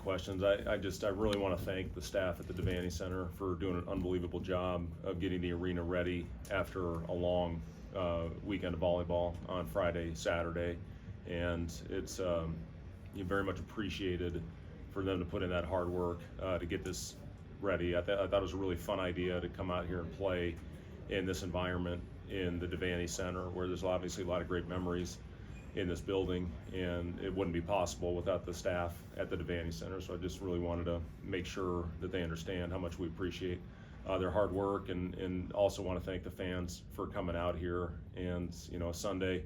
questions. I really want to thank the staff at the Devaney Center for doing an unbelievable job of getting the arena ready after a long weekend of volleyball on Friday, Saturday, and it's very much appreciated for them to put in that hard work to get this ready. I thought it was a really fun idea to come out here and play in this environment in the Devaney Center, where there's obviously a lot of great memories in this building, and it wouldn't be possible without the staff at the Devaney Center. So I just really wanted to make sure that they understand how much we appreciate their hard work, and also want to thank the fans for coming out here. And a Sunday,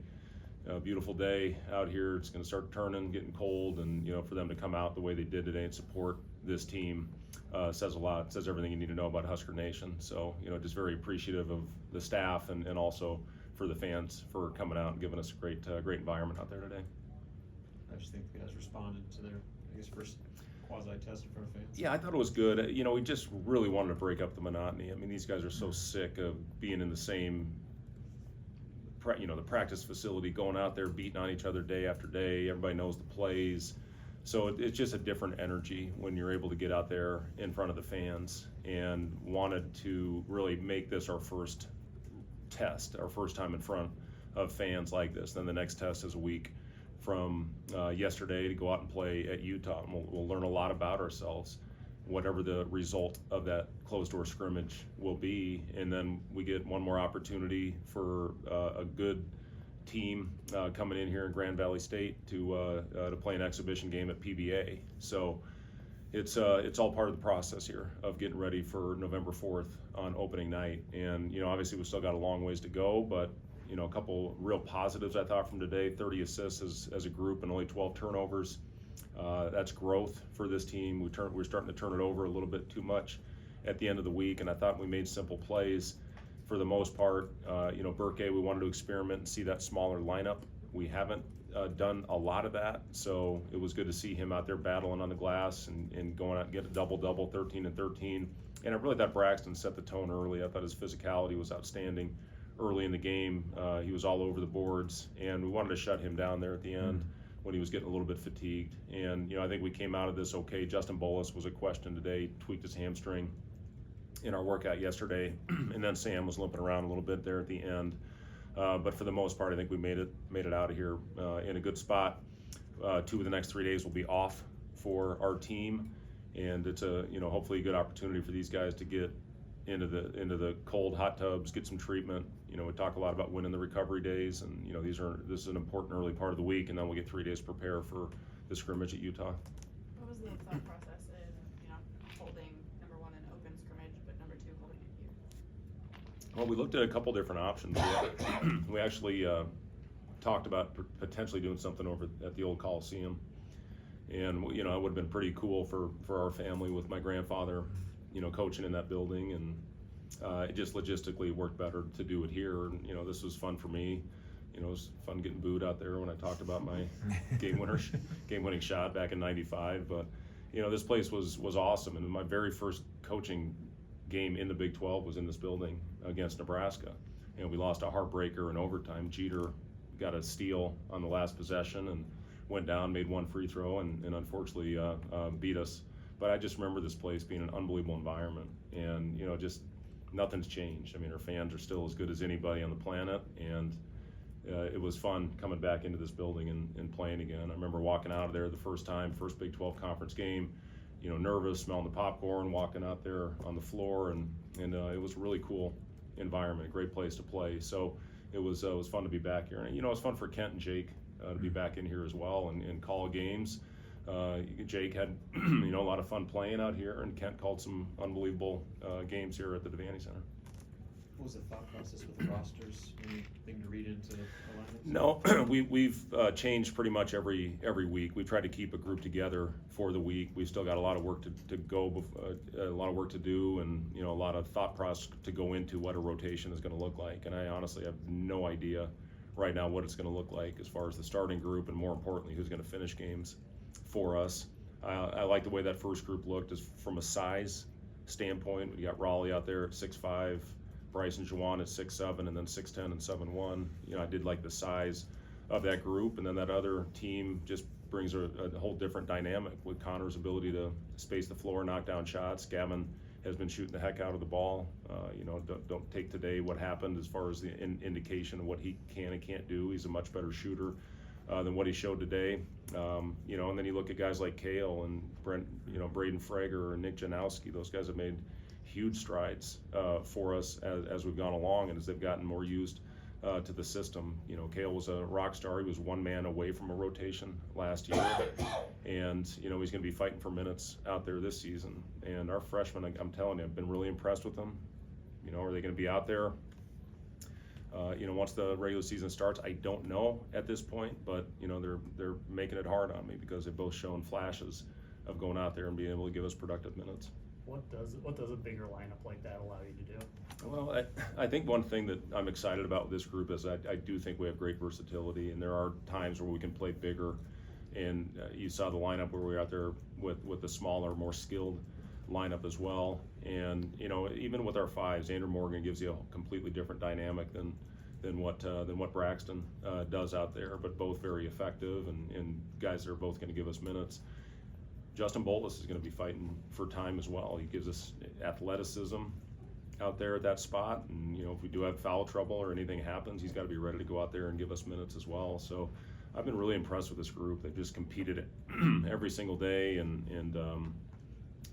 a beautiful day out here. It's going to start turning, getting cold, and for them to come out the way they did today and support this team says a lot. It says everything you need to know about Husker Nation. So just very appreciative of the staff and also for the fans for coming out and giving us a great environment out there today. I just think the guys responded to their, first quasi-test in front of fans. Yeah, I thought it was good. We just really wanted to break up the monotony. I mean, these guys are so sick of being in the same, the practice facility, going out there, beating on each other day after day. Everybody knows the plays. So it's just a different energy when you're able to get out there in front of the fans, and wanted to really make this our first test, our first time in front of fans like this. Then the next test is a week from yesterday to go out and play at Utah, and we'll learn a lot about ourselves, whatever the result of that closed-door scrimmage will be. And then we get one more opportunity for a good team coming in here in Grand Valley State to play an exhibition game at PBA. So it's all part of the process here of getting ready for November 4th on opening night. And obviously we still got a long ways to go, but a couple real positives I thought from today: 30 assists as a group and only 12 turnovers. That's growth for this team. We're starting to turn it over a little bit too much at the end of the week, and I thought we made simple plays for the most part. Burke, we wanted to experiment and see that smaller lineup. We haven't done a lot of that, so it was good to see him out there battling on the glass and going out and get a double-double, 13 and 13. And I really thought Braxton set the tone early. I thought his physicality was outstanding early in the game. He was all over the boards, and we wanted to shut him down there at the end when he was getting a little bit fatigued. And I think we came out of this okay. Justin Bolus was a question today, tweaked his hamstring in our workout yesterday, and then Sam was limping around a little bit there at the end. But for the most part, I think we made it out of here in a good spot. 2 of the next 3 days will be off for our team, and it's a hopefully a good opportunity for these guys to get into the cold hot tubs, get some treatment. We talk a lot about winning the recovery days, and this is an important early part of the week, and then we'll get 3 days to prepare for the scrimmage at Utah. What was the thought process in holding number 1 in open scrimmage, but number 2 holding it here? Well, we looked at a couple different options. We actually talked about potentially doing something over at the old Coliseum, and it would have been pretty cool for our family with my grandfather coaching in that building, and it just logistically worked better to do it here. And this was fun for me. It was fun getting booed out there when I talked about my game-winning shot back in '95. But this place was awesome, and my very first coaching game in the Big 12 was in this building against Nebraska. We lost a heartbreaker in overtime. Jeter got a steal on the last possession and went down, made one free throw, and unfortunately beat us. But I just remember this place being an unbelievable environment, and just nothing's changed. I mean, our fans are still as good as anybody on the planet, and it was fun coming back into this building and playing again. I remember walking out of there the first Big 12 conference game, nervous, smelling the popcorn, walking out there on the floor, and it was a really cool environment, a great place to play. So it was fun to be back here, and it was fun for Kent and Jake to be back in here as well and call games. Jake had a lot of fun playing out here, and Kent called some unbelievable games here at the Devaney Center. What was the thought process with the rosters? Anything to read into the lineups? No, we've changed pretty much every week. We try to keep a group together for the week. We've still got a lot of work to go, a lot of work to do, and a lot of thought process to go into what a rotation is going to look like. And I honestly have no idea right now what it's going to look like as far as the starting group, and more importantly, who's going to finish games for us. I like the way that first group looked as from a size standpoint. We got Raleigh out there at 6'5", Bryce and Juwan at 6'7", and then 6'10" and 7'1". I did like the size of that group, and then that other team just brings a whole different dynamic with Conor's ability to space the floor, knock down shots. Gavin has been shooting the heck out of the ball. Don't take today what happened as far as the indication of what he can and can't do. He's a much better shooter than what he showed today. And then you look at guys like Kale and Braden Frager or Nick Janowski. Those guys have made huge strides for us as we've gone along and as they've gotten more used to the system. Kale was a rock star. He was one man away from a rotation last year, and he's going to be fighting for minutes out there this season. And our freshmen, I'm telling you, I've been really impressed with them. Are they going to be out there? Once the regular season starts, I don't know at this point, but they're making it hard on me because they've both shown flashes of going out there and being able to give us productive minutes. What does a bigger lineup like that allow you to do? Well, I think one thing that I'm excited about with this group is I do think we have great versatility, and there are times where we can play bigger. And you saw the lineup where we were out there with the smaller, more skilled lineup as well. And even with our fives, Andrew Morgan gives you a completely different dynamic than what Braxton does out there, but both very effective and guys that are both going to give us minutes. Justin Bolus is going to be fighting for time as well. He gives us athleticism out there at that spot, and if we do have foul trouble or anything happens, he's got to be ready to go out there and give us minutes as well. So I've been really impressed with this group. They've just competed every single day, and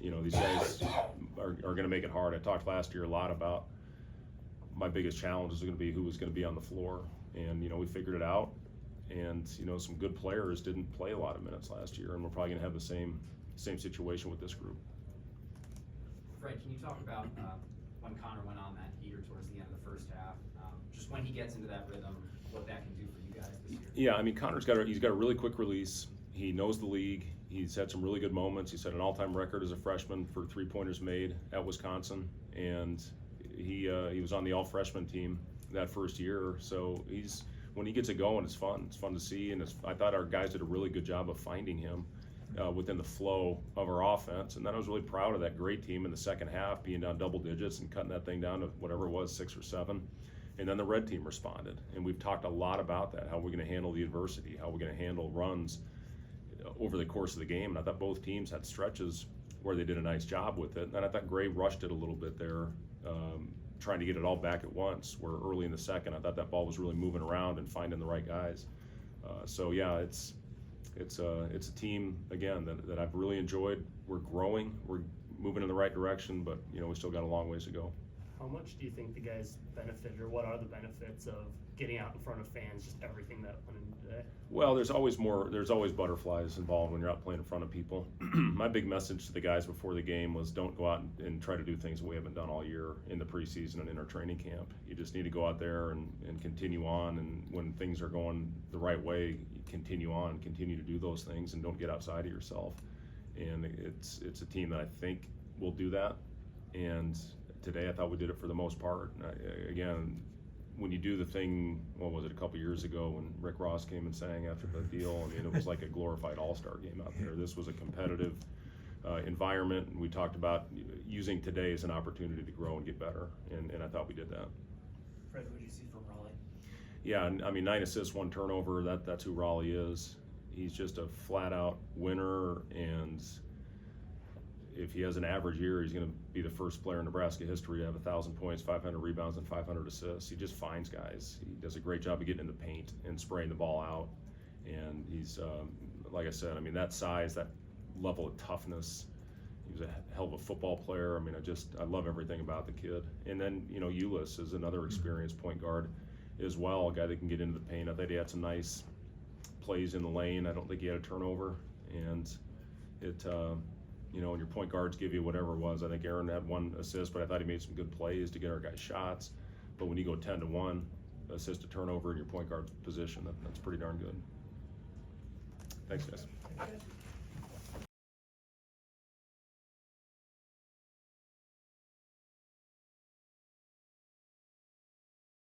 these guys are going to make it hard. I talked last year a lot about my biggest challenge is going to be who was going to be on the floor, and we figured it out. And some good players didn't play a lot of minutes last year, and we're probably going to have the same situation with this group. Fred, can you talk about when Conor went on that heater towards the end of the first half, just when he gets into that rhythm, what that can do for you guys this year? Yeah, Conor's got a really quick release. He knows the league. He's had some really good moments. He set an all-time record as a freshman for three-pointers made at Wisconsin, and he was on the all-freshman team that first year. So when he gets it going, it's fun. It's fun to see, and I thought our guys did a really good job of finding him within the flow of our offense. And then I was really proud of that great team in the second half, being down double digits and cutting that thing down to whatever it was, 6 or 7. And then the red team responded. And we've talked a lot about that, how we're going to handle the adversity, how we're going to handle runs over the course of the game. And I thought both teams had stretches where they did a nice job with it. And I thought Gray rushed it a little bit there, trying to get it all back at once, where early in the second I thought that ball was really moving around and finding the right guys. So yeah, it's a team again that I've really enjoyed. We're growing, we're moving in the right direction, but we still got a long ways to go. How much do you think the guys benefited, or what are the benefits of getting out in front of fans, just everything that went into today? Well, there's always butterflies involved when you're out playing in front of people. My big message to the guys before the game was don't go out and try to do things we haven't done all year in the preseason and in our training camp. You just need to go out there and continue on, and when things are going the right way, continue on, continue to do those things, and don't get outside of yourself. And it's a team that I think will do that, and today I thought we did it for the most part. Again, when you do the thing, what was it, a couple years ago when Rick Ross came and sang after the deal, it was like a glorified all-star game out there. This was a competitive environment, and we talked about using today as an opportunity to grow and get better, and I thought we did that. Fred, what did you see from Raleigh? Yeah, 9 assists, 1 turnover, that's who Raleigh is. He's just a flat-out winner, and if he has an average year, he's going to be the first player in Nebraska history to have 1,000 points, 500 rebounds, and 500 assists. He just finds guys. He does a great job of getting in the paint and spraying the ball out. And he's, like I said, that size, that level of toughness. He was a hell of a football player. I love everything about the kid. And then, Ulis is another experienced point guard as well, a guy that can get into the paint. I thought he had some nice plays in the lane. I don't think he had a turnover. And it, when your point guards give you whatever it was, I think Aaron had 1 assist, but I thought he made some good plays to get our guys shots. But when you go 10-1, assist to turnover in your point guard position, that's pretty darn good. Thanks, guys.